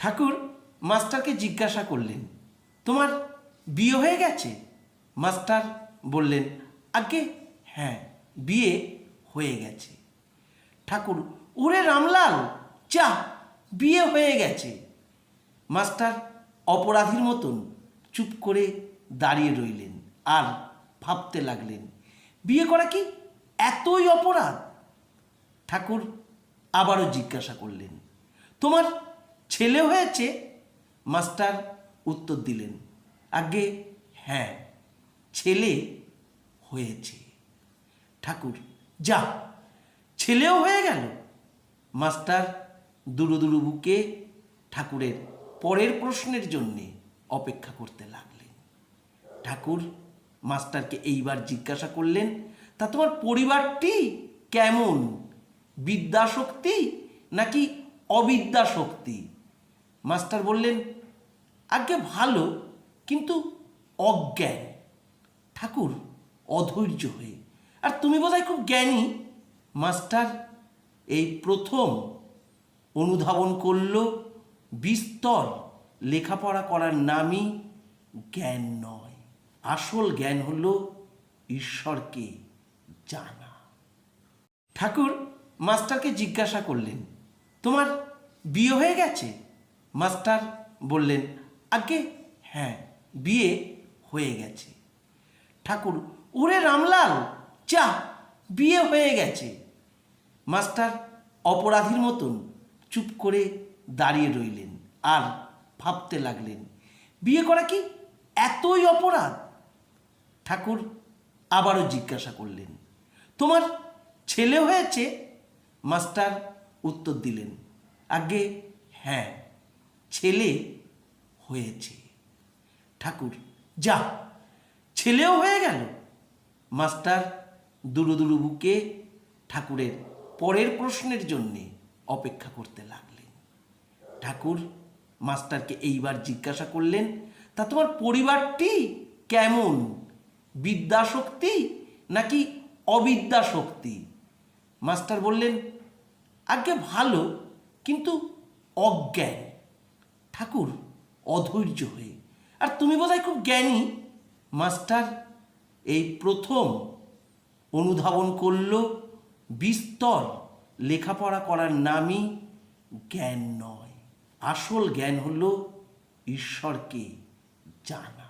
ঠাকুর মাস্টারকে জিজ্ঞাসা করলেন, তোমার বিয়ে হয়ে গেছে? মাস্টার বললেন, আগে হ্যাঁ, বিয়ে হয়ে গেছে। ঠাকুর, ওরে রামলাল, যা, বিয়ে হয়ে গেছে। মাস্টার অপরাধীর মতন চুপ করে দাঁড়িয়ে রইলেন আর ভাবতে লাগলেন, বিয়ে করা কি এতই অপরাধ? ঠাকুর আবারও জিজ্ঞাসা করলেন, তোমার ছেলে হয়েছে? মাস্টার উত্তর দিলেন, আগে হ্যাঁ, ছেলে হয়েছে। ঠাকুর, যা, ছেলেও হয়ে গেল। মাস্টার দুরু দুরু বুকে ঠাকুরের পরের প্রশ্নের জন্যে অপেক্ষা করতে লাগলেন। ঠাকুর মাস্টারকে এইবার জিজ্ঞাসা করলেন, তা তোমার পরিবারটি কেমন? বিদ্যাশক্তি নাকি অবিদ্যাশক্তি? মাস্টার বললেন, আগে ভালো, কিন্তু অজ্ঞান। ঠাকুর অধৈর্য হয়ে, আর তুমি বোধহয় খুব জ্ঞানী। মাস্টার এই প্রথম অনুধাবন করল, বিস্তর লেখাপড়া করার নামই জ্ঞান নয়, আসল জ্ঞান হলো ঈশ্বরকে জানা। ঠাকুর মাস্টারকে জিজ্ঞাসা করলেন, তোমার বিয়ে হয়ে গেছে? মাস্টার বললেন, আগে হ্যাঁ, বিয়ে হয়ে গেছে। ঠাকুর, ওরে রামলাল, যা, বিয়ে হয়ে গেছে। মাস্টার অপরাধীর মতন চুপ করে দাঁড়িয়ে রইলেন আর ভাবতে লাগলেন, বিয়ে করা কি এতই অপরাধ? ঠাকুর আবারও জিজ্ঞাসা করলেন, তোমার ছেলে হয়েছে? মাস্টার উত্তর দিলেন, আগে হ্যাঁ, ছেলে হয়েছে। ঠাকুর, যা, ছেলেও হয়ে গেল। মাস্টার দুরু দুরু বুকে ঠাকুরের পরের প্রশ্নের জন্যে অপেক্ষা করতে লাগলেন। ঠাকুর মাস্টারকে এইবার জিজ্ঞাসা করলেন, তা তোমার পরিবারটি কেমন? বিদ্যাশক্তি নাকি অবিদ্যাশক্তি? মাস্টার বললেন, আগে ভালো, কিন্তু অজ্ঞান। ঠাকুর অধৈর্য হয়ে, আর তুমি বোধহয় খুব জ্ঞানী। মাস্টার এই প্রথম অনুধাবন করল, বিস্তর লেখাপড়া করার নামই জ্ঞান নয়, আসল জ্ঞান হলো ঈশ্বরকে জানা।